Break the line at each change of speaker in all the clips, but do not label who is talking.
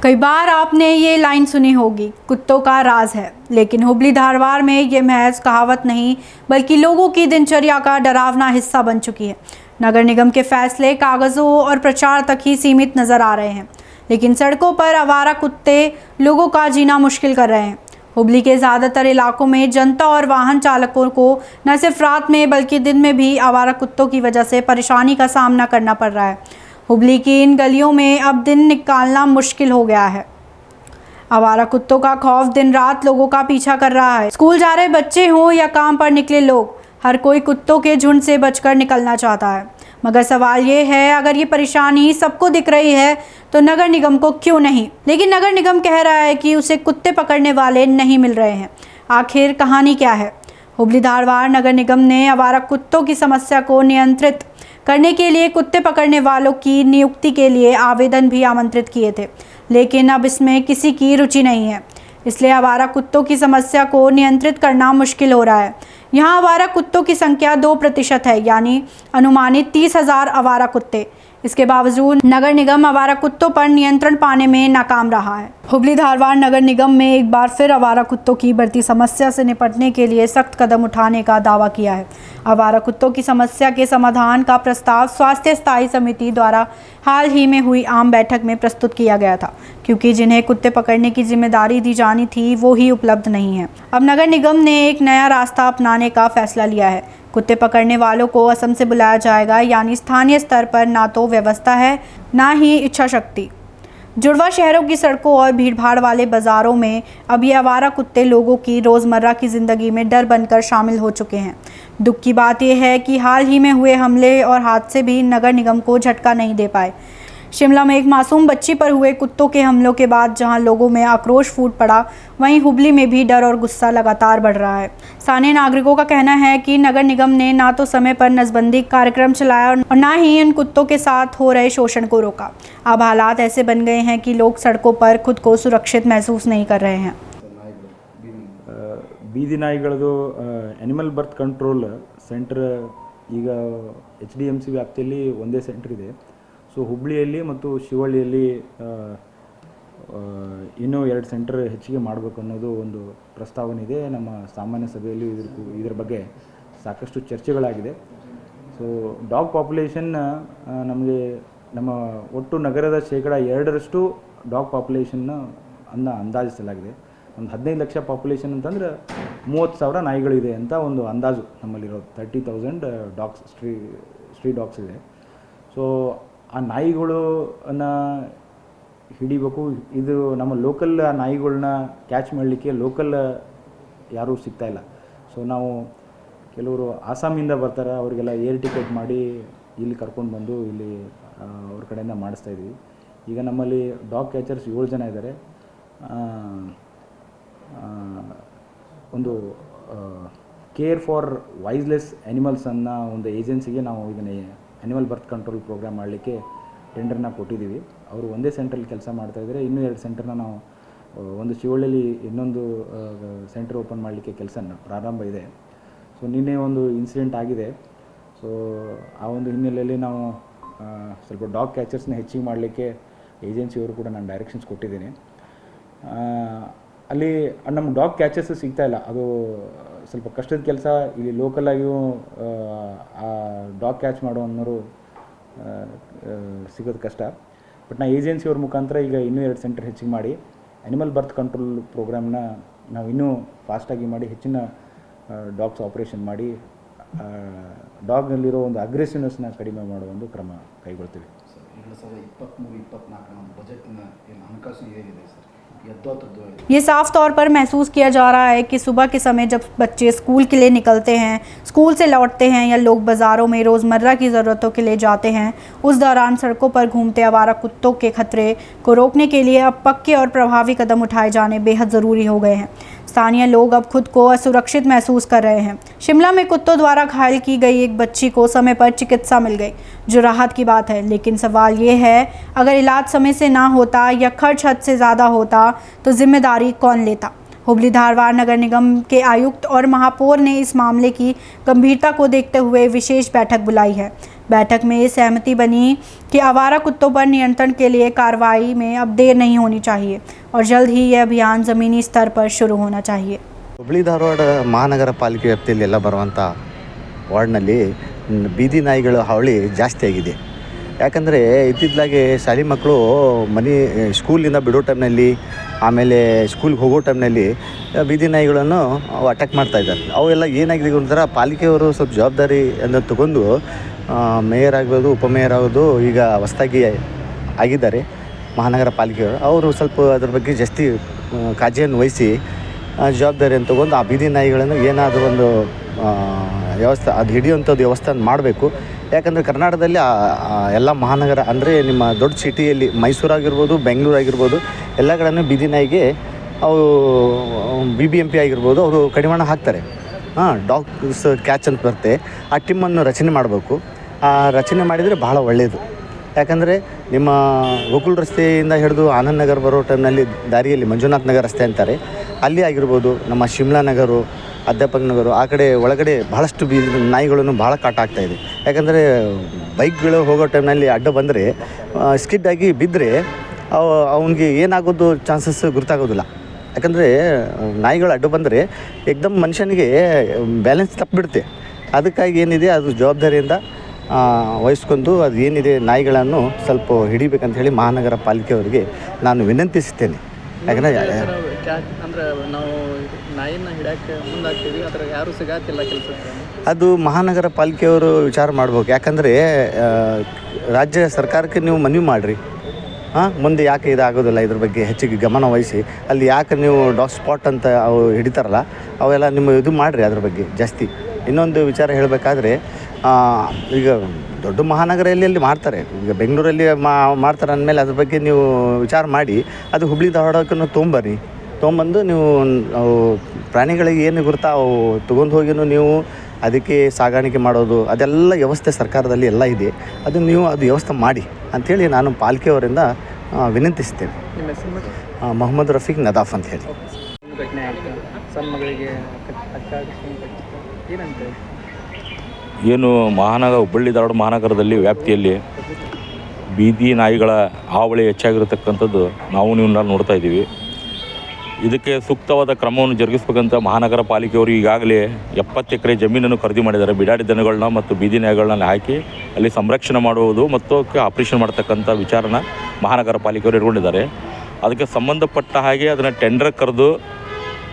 कई बार आपने ये लाइन सुनी होगी, कुत्तों का राज है, लेकिन हुबली धारवाड़ में ये महज कहावत नहीं बल्कि लोगों की दिनचर्या का डरावना हिस्सा बन चुकी है। नगर निगम के फैसले कागजों और प्रचार तक ही सीमित नजर आ रहे हैं, लेकिन सड़कों पर आवारा कुत्ते लोगों का जीना मुश्किल कर रहे हैं। हुबली के ज़्यादातर इलाकों में जनता और वाहन चालकों को न सिर्फ रात में बल्कि दिन में भी आवारा कुत्तों की वजह से परेशानी का सामना करना पड़ रहा है। हुबली की इन गलियों में अब दिन निकालना मुश्किल हो गया है। आवारा कुत्तों का खौफ दिन रात लोगों का पीछा कर रहा है। स्कूल जा रहे बच्चे हों या काम पर निकले लोग, हर कोई कुत्तों के झुंड से बचकर निकलना चाहता है। मगर सवाल ये है, अगर ये परेशानी सबको दिख रही है तो नगर निगम को क्यों नहीं? लेकिन नगर निगम कह रहा है कि उसे कुत्ते पकड़ने वाले नहीं मिल रहे हैं। आखिर कहानी क्या है? हुबली धारवाड़ नगर निगम ने आवारा कुत्तों की समस्या को नियंत्रित करने के लिए कुत्ते पकड़ने वालों की नियुक्ति के लिए आवेदन भी आमंत्रित किए थे, लेकिन अब इसमें किसी की रुचि नहीं है। इसलिए आवारा कुत्तों की समस्या को नियंत्रित करना मुश्किल हो रहा है। यहाँ आवारा कुत्तों की संख्या 2% है, यानी अनुमानित 30,000 आवारा कुत्ते। इसके बावजूद नगर निगम आवारा कुत्तों पर नियंत्रण पाने में नाकाम रहा है। हुबली धारवाड़ नगर निगम में एक बार फिर आवारा कुत्तों की बढ़ती समस्या से निपटने के लिए सख्त कदम उठाने का दावा किया है। आवारा कुत्तों की समस्या के समाधान का प्रस्ताव स्वास्थ्य स्थायी समिति द्वारा हाल ही में हुई आम बैठक में प्रस्तुत किया गया था, क्योंकि जिन्हें कुत्ते पकड़ने की जिम्मेदारी दी जानी थी वो ही उपलब्ध नहीं है। अब नगर निगम ने एक नया रास्ता अपनाने का फैसला लिया है। कुत्ते पकड़ने वालों को असम से बुलाया जाएगा, यानी स्थानीय स्तर पर ना तो व्यवस्था है ना ही इच्छा शक्ति। जुड़वा शहरों की सड़कों और भीड़भाड़ वाले बाजारों में अब ये आवारा कुत्ते लोगों की रोज़मर्रा की ज़िंदगी में डर बनकर शामिल हो चुके हैं। दुख की बात यह है कि हाल ही में हुए हमले और हादसे भी नगर निगम को झटका नहीं दे पाए। शिमला में एक मासूम बच्ची पर हुए कुत्तों के हमलों के बाद जहां लोगों में आक्रोश फूट पड़ा, वहीं हुबली में भी डर और गुस्सा लगातार बढ़ रहा है। स्थानीय नागरिकों का कहना है कि नगर निगम ने ना तो समय पर नसबंदी कार्यक्रम चलाया और ना ही इन कुत्तों के साथ हो रहे शोषण को रोका। अब हालात ऐसे बन गए हैं कि लोग सड़कों पर खुद को सुरक्षित महसूस नहीं कर रहे हैं।
ಬೀದಿ ನಾಯಿಗಳದು ಆ್ಯನಿಮಲ್ ಬರ್ತ್ ಕಂಟ್ರೋಲ್ ಸೆಂಟರ್ ಈಗ HDMC ವ್ಯಾಪ್ತಿಯಲ್ಲಿ ಒಂದೇ ಸೆಂಟರ್ ಇದೆ. ಸೊ ಹುಬ್ಬಳ್ಳಿಯಲ್ಲಿ ಮತ್ತು ಶಿವಳ್ಳಿಯಲ್ಲಿ ಇನ್ನೂ 2 ಸೆಂಟರ್ ಹೆಚ್ಚಿಗೆ ಮಾಡಬೇಕು ಅನ್ನೋದು ಒಂದು ಪ್ರಸ್ತಾವನೆ ಇದೆ. ನಮ್ಮ ಸಾಮಾನ್ಯ ಸಭೆಯಲ್ಲಿ ಇದರ ಬಗ್ಗೆ ಸಾಕಷ್ಟು ಚರ್ಚೆಗಳಾಗಿದೆ. ಸೊ ಡಾಗ್ ಪಾಪ್ಯುಲೇಷನ್ ನಮಗೆ ನಮ್ಮ ಒಟ್ಟು ನಗರದ 2% ಡಾಗ್ ಪಾಪ್ಯುಲೇಷನ್ನ ಅಂದಾಜಿಸಲಾಗಿದೆ. ಒಂದು 15 ಲಕ್ಷ ಪಾಪ್ಯುಲೇಷನ್ ಅಂತಂದರೆ 30,000 ನಾಯಿಗಳಿದೆ ಅಂತ ಒಂದು ಅಂದಾಜು ನಮ್ಮಲ್ಲಿರೋದು. 30,000 ಡಾಗ್ಸ್ ಸ್ಟ್ರೀಟ್ ಡಾಗ್ಸ್ ಇದೆ. ಸೊ ಆ ನಾಯಿಗಳನ್ನ ಹಿಡಿಬೇಕು. ಇದು ನಮ್ಮ ಲೋಕಲ್ ನಾಯಿಗಳನ್ನ ಕ್ಯಾಚ್ ಮಾಡಲಿಕ್ಕೆ ಲೋಕಲ್ ಯಾರೂ ಸಿಗ್ತಾಯಿಲ್ಲ. ಸೊ ನಾವು ಕೆಲವರು ಆಸಾಮಿಂದ ಬರ್ತಾರೆ, ಅವರಿಗೆಲ್ಲ ಏರ್ ಟಿಕೆಟ್ ಮಾಡಿ ಇಲ್ಲಿ ಕರ್ಕೊಂಡು ಬಂದು ಇಲ್ಲಿ ಅವ್ರ ಕಡೆಯಿಂದ ಮಾಡಿಸ್ತಾಯಿದ್ದೀವಿ. ಈಗ ನಮ್ಮಲ್ಲಿ ಡಾಗ್ ಕ್ಯಾಚರ್ಸ್ 7 ಜನ ಇದ್ದಾರೆ. ಒಂದು ಕೇರ್ ಫಾರ್ ವಾಯ್ಸ್ಲೆಸ್ ಆ್ಯನಿಮಲ್ಸ್ ಅನ್ನೋ ಒಂದು ಏಜೆನ್ಸಿಗೆ ನಾವು ಇದನ್ನು ಆ್ಯನಿಮಲ್ ಬರ್ತ್ ಕಂಟ್ರೋಲ್ ಪ್ರೋಗ್ರಾಮ್ ಮಾಡಲಿಕ್ಕೆ ಟೆಂಡರ್ನ ಕೊಟ್ಟಿದ್ದೀವಿ. ಅವರು ಒಂದೇ ಸೆಂಟ್ರಲ್ಲಿ ಕೆಲಸ ಮಾಡ್ತಾಯಿದ್ದಾರೆ. ಇನ್ನೂ 2 ಸೆಂಟರ್ನ ನಾವು ಒಂದು ಶಿವಳ್ಳಿಯಲ್ಲಿ ಇನ್ನೊಂದು ಸೆಂಟರ್ ಓಪನ್ ಮಾಡಲಿಕ್ಕೆ ಕೆಲಸ ಪ್ರಾರಂಭ ಇದೆ. ಸೊ ನಿನ್ನೆ ಒಂದು ಇನ್ಸಿಡೆಂಟ್ ಆಗಿದೆ. ಸೊ ಆ ಒಂದು ಹಿನ್ನೆಲೆಯಲ್ಲಿ ನಾವು ಸ್ವಲ್ಪ ಡಾಗ್ ಕ್ಯಾಚರ್ಸ್ನ ಹೆಚ್ಚಿಗೆ ಮಾಡಲಿಕ್ಕೆ ಏಜೆನ್ಸಿಯವರು ಕೂಡ ನಾನು ಡೈರೆಕ್ಷನ್ಸ್ ಕೊಟ್ಟಿದ್ದೀನಿ. ಅಲ್ಲಿ ನಮ್ಮ ಡಾಗ್ ಕ್ಯಾಚರ್ಸ್ ಸಿಗ್ತಾಯಿಲ್ಲ, ಅದು ಸ್ವಲ್ಪ ಕಷ್ಟದ ಕೆಲಸ. ಇಲ್ಲಿ ಲೋಕಲಾಗಿಯೂ ಆ ಡಾಗ್ ಕ್ಯಾಚ್ ಮಾಡೋರು ಸಿಗೋದು ಕಷ್ಟ. ಬಟ್ ನಾ ಏಜೆನ್ಸಿಯವ್ರ ಮುಖಾಂತರ ಈಗ ಇನ್ನೂ 2 ಸೆಂಟರ್ ಹೆಚ್ಚಿಗೆ ಮಾಡಿ ಆ್ಯನಿಮಲ್ ಬರ್ತ್ ಕಂಟ್ರೋಲ್ ಪ್ರೋಗ್ರಾಮ್ನ ನಾವು ಇನ್ನೂ ಫಾಸ್ಟಾಗಿ ಮಾಡಿ ಹೆಚ್ಚಿನ ಡಾಗ್ಸ್ ಆಪ್ರೇಷನ್ ಮಾಡಿ ಡಾಗ್ನಲ್ಲಿರೋ ಒಂದು ಅಗ್ರೆಸಿವ್ನೆಸ್ನ ಕಡಿಮೆ ಮಾಡುವ ಒಂದು ಕ್ರಮ ಕೈಗೊಳ್ತೀವಿ.
2023-24 ಬಜೆಟ್ನ ಹಣಕಾಸು ಏನಿದೆ ಸರ್?
ये साफ तौर पर महसूस किया जा रहा है कि सुबह के समय जब बच्चे स्कूल के लिए निकलते हैं, स्कूल से लौटते हैं या लोग बाज़ारों में रोज़मर्रा की ज़रूरतों के लिए जाते हैं, उस दौरान सड़कों पर घूमते आवारा कुत्तों के खतरे को रोकने के लिए अब पक्के और प्रभावी कदम उठाए जाने बेहद ज़रूरी हो गए हैं। स्थानीय लोग अब खुद को असुरक्षित महसूस कर रहे हैं। शिमला में कुत्तों द्वारा घायल की गई एक बच्ची को समय पर चिकित्सा मिल गई, जो राहत की बात है। लेकिन सवाल ये है, अगर इलाज समय से ना होता या खर्च हद से ज़्यादा होता तो जिम्मेदारी कौन लेता? हुबली धारवाड़ नगर निगम के आयुक्त और महापौर ने इस मामले की गंभीरता को देखते हुए विशेष बैठक बुलाई है। बैठक में सहमति बनी कि आवारा कुत्तों पर नियंत्रण के लिए कार्रवाई में अब देर नहीं होनी चाहिए और जल्द ही यह अभियान ज़मीनी स्तर पर शुरू होना चाहिए।
ಹುಬ್ಳಿ ಧಾರವಾಡ ಮಹಾನಗರ ಪಾಲಿಕೆ ವ್ಯಾಪ್ತಿಯಲ್ಲಿ ಎಲ್ಲ ಬರುವಂಥ ವಾರ್ಡ್ನಲ್ಲಿ ಬೀದಿ ನಾಯಿಗಳ ಹಾವಳಿ ಜಾಸ್ತಿ ಆಗಿದೆ. ಯಾಕಂದರೆ ಇತ್ತಿತ್ತಲಾಗೆ ಶಾಲೆ ಮಕ್ಕಳು ಸ್ಕೂಲಿಂದ ಬಿಡೋ ಟೈಮ್ನಲ್ಲಿ ಆಮೇಲೆ ಸ್ಕೂಲ್ಗೆ ಹೋಗೋ ಟೈಮ್ನಲ್ಲಿ ಬೀದಿ ನಾಯಿಗಳನ್ನು ಅಟ್ಯಾಕ್ ಮಾಡ್ತಾಯಿದ್ದಾರೆ. ಅವೆಲ್ಲ ಏನಾಗಿದೆ ಒಂಥರ ಪಾಲಿಕೆಯವರು ಸ್ವಲ್ಪ ಜವಾಬ್ದಾರಿ ಅಂತ ತಗೊಂಡು ಮೇಯರ್ ಆಗ್ಬೋದು, ಉಪಮೇಯರ್ ಆಗೋದು ಈಗ ಹೊಸದಾಗಿ ಆಗಿದ್ದಾರೆ ಮಹಾನಗರ ಪಾಲಿಕೆಯವರು. ಅವರು ಸ್ವಲ್ಪ ಅದ್ರ ಬಗ್ಗೆ ಜಾಸ್ತಿ ಕಾಳಜಿಯನ್ನು ವಹಿಸಿ ಜವಾಬ್ದಾರಿಯನ್ನು ತೊಗೊಂಡು ಆ ಬೀದಿ ನಾಯಿಗಳನ್ನು ಏನಾದರೂ ಒಂದು ವ್ಯವಸ್ಥೆ ಅದು ಹಿಡಿಯುವಂಥದ್ದು ವ್ಯವಸ್ಥೆ ಮಾಡಬೇಕು. ಯಾಕಂದರೆ ಕರ್ನಾಟಕದಲ್ಲಿ ಎಲ್ಲ ಮಹಾನಗರ ಅಂದರೆ ನಿಮ್ಮ ದೊಡ್ಡ ಸಿಟಿಯಲ್ಲಿ ಮೈಸೂರಾಗಿರ್ಬೋದು, ಬೆಂಗಳೂರು ಆಗಿರ್ಬೋದು, ಎಲ್ಲ ಕಡೆಯೂ ಬೀದಿ ನಾಯಿಗೆ ಅವು BBMP ಆಗಿರ್ಬೋದು ಅವರು ಕಡಿವಾಣ ಹಾಕ್ತಾರೆ. ಡಾಗ್ಸ್ ಕ್ಯಾಚ್ ಅಂತ ಬರುತ್ತೆ. ಆ ಟೀಮನ್ನು ರಚನೆ ಮಾಡಬೇಕು. ಆ ರಚನೆ ಮಾಡಿದರೆ ಭಾಳ ಒಳ್ಳೆಯದು. ಯಾಕಂದರೆ ನಿಮ್ಮ ಗೋಕುಲ್ ರಸ್ತೆಯಿಂದ ಹಿಡಿದು ಆನಂದ್ ನಗರ್ ಬರೋ ಟೈಮ್ನಲ್ಲಿ ದಾರಿಯಲ್ಲಿ ಮಂಜುನಾಥ್ ನಗರ್ ರಸ್ತೆ ಅಂತಾರೆ, ಅಲ್ಲಿ ಆಗಿರ್ಬೋದು, ನಮ್ಮ ಶಿಮ್ಲಾ ನಗರು, ಅಧ್ಯಾಪಕ ನಗರು, ಆ ಕಡೆ ಒಳಗಡೆ ಭಾಳಷ್ಟು ನಾಯಿಗಳನ್ನು ಭಾಳ ಕಾಟ ಆಗ್ತಾಯಿದೆ. ಯಾಕಂದರೆ ಬೈಕ್ಗಳು ಹೋಗೋ ಟೈಮ್ನಲ್ಲಿ ಅಡ್ಡ ಬಂದರೆ ಸ್ಕಿಡ್ ಆಗಿ ಬಿದ್ದರೆ ಅವನಿಗೆ ಏನಾಗೋದು ಚಾನ್ಸಸ್ ಗೊತ್ತಾಗೋದಿಲ್ಲ. ಯಾಕಂದರೆ ನಾಯಿಗಳು ಅಡ್ಡ ಬಂದರೆ ಏಕ್ದಮ್ ಮನುಷ್ಯನಿಗೆ ಬ್ಯಾಲೆನ್ಸ್ ತಪ್ಪಿಬಿಡುತ್ತೆ. ಅದಕ್ಕಾಗಿ ಏನಿದೆ ಅದು ಜವಾಬ್ದಾರಿಯಿಂದ ವಹಿಸ್ಕೊಂಡು ಅದು ಏನಿದೆ ನಾಯಿಗಳನ್ನು ಸ್ವಲ್ಪ ಹಿಡಿಬೇಕಂತ ಹೇಳಿ ಮಹಾನಗರ ಪಾಲಿಕೆಯವರಿಗೆ ನಾನು ವಿನಂತಿಸುತ್ತೇನೆ. ಯಾಕಂದರೆ
ಅಂದರೆ ನಾವು ನಾಯಿನ ಹಿಡಿಯೋಕ್ಕೆ ಮುಂದಾಗ್ತೀವಿ, ಆದರೆ ಯಾರೂ ಸಿಗಾತಿಲ್ಲ ಕೆಲಸಕ್ಕೆ.
ಅದು ಮಹಾನಗರ ಪಾಲಿಕೆಯವರು ವಿಚಾರ ಮಾಡ್ಬೇಕು. ಯಾಕಂದರೆ ರಾಜ್ಯ ಸರ್ಕಾರಕ್ಕೆ ನೀವು ಮನವಿ ಮಾಡಿರಿ, ಮುಂದೆ ಯಾಕೆ ಇದಾಗೋದಿಲ್ಲ ಇದ್ರ ಬಗ್ಗೆ ಹೆಚ್ಚಿಗೆ ಗಮನ ವಹಿಸಿ. ಅಲ್ಲಿ ಯಾಕೆ ನೀವು ಡಾಗ್ ಸ್ಪಾಟ್ ಅಂತ ಅವು ಹಿಡಿತಾರಲ್ಲ ಅವೆಲ್ಲ ನಿಮ್ಮ ಇದು ಮಾಡಿರಿ ಅದ್ರ ಬಗ್ಗೆ ಜಾಸ್ತಿ. ಇನ್ನೊಂದು ವಿಚಾರ ಹೇಳಬೇಕಾದ್ರೆ ಈಗ ದೊಡ್ಡ ಮಹಾನಗರಲ್ಲಿ ಮಾಡ್ತಾರೆ, ಈಗ ಬೆಂಗಳೂರಲ್ಲಿ ಮಾಡ್ತಾರೆ ಅಂದಮೇಲೆ ಅದ್ರ ಬಗ್ಗೆ ನೀವು ವಿಚಾರ ಮಾಡಿ ಅದು ಹುಬ್ಳಿ ಧಾರವಾಡಕ್ಕೂ ತೊಗೊಂಬಂದು ನೀವು ಪ್ರಾಣಿಗಳಿಗೆ ಏನು ಗುರುತಾ ಅವು ತೊಗೊಂಡು ಹೋಗಿನೂ ನೀವು ಅದಕ್ಕೆ ಸಾಗಾಣಿಕೆ ಮಾಡೋದು ಅದೆಲ್ಲ ವ್ಯವಸ್ಥೆ ಸರ್ಕಾರದಲ್ಲಿ ಎಲ್ಲ ಇದೆ. ಅದು ನೀವು ಅದು ವ್ಯವಸ್ಥೆ ಮಾಡಿ ಅಂಥೇಳಿ ನಾನು ಪಾಲಿಕೆಯವರಿಂದ ವಿನಂತಿಸ್ತೇನೆ. ಮೊಹಮ್ಮದ್ ರಫೀಕ್ ನದಾಫ್ ಅಂತ ಹೇಳಿ.
ಘಟನೆ ಆಯಿತು, ಸಣ್ಣ ಮಗಳಿಗೆ ಏನಂತ
ಏನು ಹುಬ್ಬಳ್ಳಿ ಧಾರವಾಡ ಮಹಾನಗರದಲ್ಲಿ ವ್ಯಾಪ್ತಿಯಲ್ಲಿ ಬೀದಿ ನಾಯಿಗಳ ಹಾವಳಿ ಹೆಚ್ಚಾಗಿರತಕ್ಕಂಥದ್ದು ನೀವು ನೋಡ್ತಾ ಇದ್ದೀವಿ. ಇದಕ್ಕೆ ಸೂಕ್ತವಾದ ಕ್ರಮವನ್ನು ಜರುಗಿಸಬೇಕಂತ ಮಹಾನಗರ ಪಾಲಿಕೆಯವರು ಈಗಾಗಲೇ 70 ಎಕರೆ ಜಮೀನನ್ನು ಖರೀದಿ ಮಾಡಿದ್ದಾರೆ. ಬಿಡಾಡಿ ದನಗಳನ್ನ ಮತ್ತು ಬೀದಿ ನಾಯಿಗಳನ್ನ ಹಾಕಿ ಅಲ್ಲಿ ಸಂರಕ್ಷಣೆ ಮಾಡುವುದು ಮತ್ತು ಆಪರೇಷನ್ ಮಾಡ್ತಕ್ಕಂಥ ವಿಚಾರನ ಮಹಾನಗರ ಪಾಲಿಕೆಯವರು ಇಟ್ಕೊಂಡಿದ್ದಾರೆ. ಅದಕ್ಕೆ ಸಂಬಂಧಪಟ್ಟ ಹಾಗೆ ಅದನ್ನು ಟೆಂಡರ್ ಕರೆದು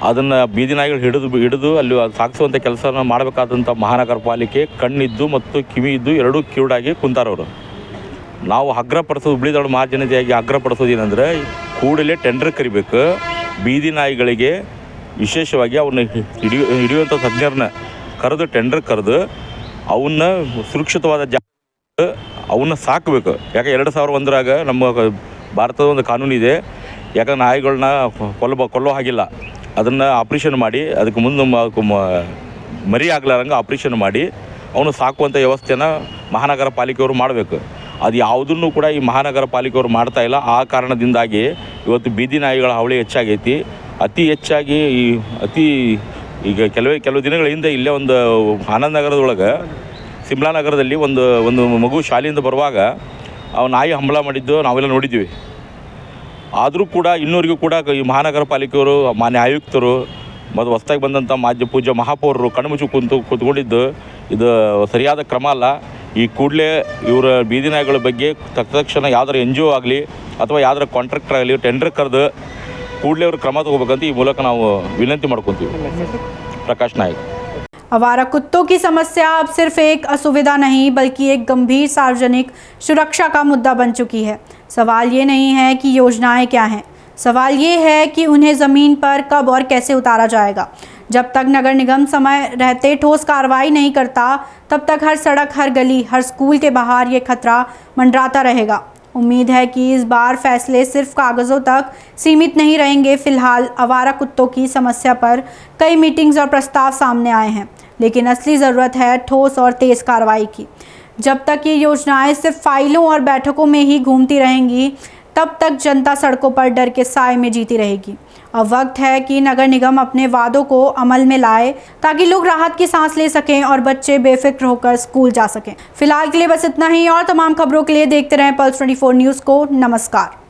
ಅದನ್ನು ಬೀದಿ ನಾಯಿಗಳು ಹಿಡಿದು ಅಲ್ಲಿ ಸಾಗಿಸುವಂಥ ಕೆಲಸನ ಮಾಡಬೇಕಾದಂಥ ಮಹಾನಗರ ಪಾಲಿಕೆ ಕಣ್ಣಿದ್ದು ಮತ್ತು ಕಿವಿ ಇದ್ದು ಎರಡೂ ಕಿವುಡಾಗಿ ಕುಂತಾರವರು. ನಾವು ಆಗ್ರಹಪಡಿಸೋದು ಹುಬ್ಳಿ ಧಾರವಾಡ ಮಹಾಜನತೆಯಾಗಿ ಆಗ್ರಹಪಡಿಸೋದು ಏನಂದರೆ ಕೂಡಲೇ ಟೆಂಡರ್ ಕರಿಬೇಕು. ಬೀದಿ ನಾಯಿಗಳಿಗೆ ವಿಶೇಷವಾಗಿ ಅವನ್ನ ಹಿಡಿಯುವಂಥ ತಜ್ಞರನ್ನ ಕರೆದು ಟೆಂಡರ್ ಕರೆದು ಅವನ್ನ ಸುರಕ್ಷಿತವಾದ ಅವನ್ನ ಸಾಕಬೇಕು. ಯಾಕೆ 2001ರಾಗ ನಮ್ಮ ಭಾರತದ ಒಂದು ಕಾನೂನಿದೆ, ಯಾಕಂದ್ರೆ ನಾಯಿಗಳನ್ನ ಕೊಲ್ಲೋ ಹಾಗಿಲ್ಲ, ಅದನ್ನು ಆಪ್ರೇಷನ್ ಮಾಡಿ ಅದಕ್ಕೆ ಮುಂದೆ ಮರಿ ಆಗ್ಲಾರಂಗೆ ಆಪ್ರೇಷನ್ ಮಾಡಿ ಅವನು ಸಾಕುವಂಥ ವ್ಯವಸ್ಥೆನ ಮಹಾನಗರ ಪಾಲಿಕೆಯವರು ಮಾಡಬೇಕು. ಅದು ಯಾವುದನ್ನು ಕೂಡ ಈ ಮಹಾನಗರ ಪಾಲಿಕೆಯವರು ಮಾಡ್ತಾಯಿಲ್ಲ. ಆ ಕಾರಣದಿಂದಾಗಿ ಇವತ್ತು ಬೀದಿ ನಾಯಿಗಳ ಹಾವಳಿ ಹೆಚ್ಚಾಗೈತಿ. ಅತಿ ಹೆಚ್ಚಾಗಿ ಈಗ ಕೆಲವು ದಿನಗಳ ಹಿಂದೆ ಇಲ್ಲೇ ಒಂದು ಆನಂದ್ ನಗರದೊಳಗೆ ಸಿಮ್ಲಾ ನಗರದಲ್ಲಿ ಒಂದು ಮಗು ಶಾಲೆಯಿಂದ ಬರುವಾಗ ನಾಯಿ ಹಂಬಲ ಮಾಡಿದ್ದು ನಾವೆಲ್ಲ ನೋಡಿದ್ದೀವಿ. ಆದರೂ ಕೂಡ ಇನ್ನೂರಿಗೂ ಕೂಡ ಈ ಮಹಾನಗರ ಪಾಲಿಕೆಯವರು, ಮಾನ್ಯ ಆಯುಕ್ತರು ಮತ್ತು ಹೊಸದಾಗಿ ಬಂದಂಥ ಪೂಜ್ಯ ಮಹಾಪೌರರು ಕಣ್ಮುಚ್ಚು ಕೂತ್ಕೊಂಡಿದ್ದು ಇದು ಸರಿಯಾದ ಕ್ರಮ ಅಲ್ಲ. ಈ ಕೂಡಲೇ ಇವರ ಬೀದಿ ನಾಯಿಗಳ ಬಗ್ಗೆ ತಕ್ಷಣ ಯಾವ್ದಾರು NGO ಆಗಲಿ ಅಥವಾ ಯಾವ್ದಾರು ಕಾಂಟ್ರಾಕ್ಟರ್ ಆಗಲಿ ಟೆಂಡರ್ ಕರೆದು ಕೂಡಲೇ ಅವರು ಕ್ರಮ ತಗೋಬೇಕಂತ ಈ ಮೂಲಕ ನಾವು ವಿನಂತಿ ಮಾಡ್ಕೊತೀವಿ. ಪ್ರಕಾಶ್ ನಾಯಕ್.
आवारा कुत्तों की समस्या अब सिर्फ एक असुविधा नहीं बल्कि एक गंभीर सार्वजनिक सुरक्षा का मुद्दा बन चुकी है। सवाल ये नहीं है कि योजनाएं क्या हैं, सवाल ये है कि उन्हें ज़मीन पर कब और कैसे उतारा जाएगा। जब तक नगर निगम समय रहते ठोस कार्रवाई नहीं करता तब तक हर सड़क, हर गली, हर स्कूल के बाहर ये खतरा मंडराता रहेगा। उम्मीद है कि इस बार फैसले सिर्फ कागज़ों तक सीमित नहीं रहेंगे। फिलहाल आवारा कुत्तों की समस्या पर कई मीटिंग्स और प्रस्ताव सामने आए हैं, लेकिन असली ज़रूरत है ठोस और तेज़ कार्रवाई की। जब तक ये योजनाएं सिर्फ फाइलों और बैठकों में ही घूमती रहेंगी तब तक जनता सड़कों पर डर के साए में जीती रहेगी। अब वक्त है कि नगर निगम अपने वादों को अमल में लाए ताकि लोग राहत की सांस ले सकें और बच्चे बेफिक्र होकर स्कूल जा सकें। फिलहाल के लिए बस इतना ही और तमाम खबरों के लिए देखते रहें पल्स 24 न्यूज़ को। नमस्कार।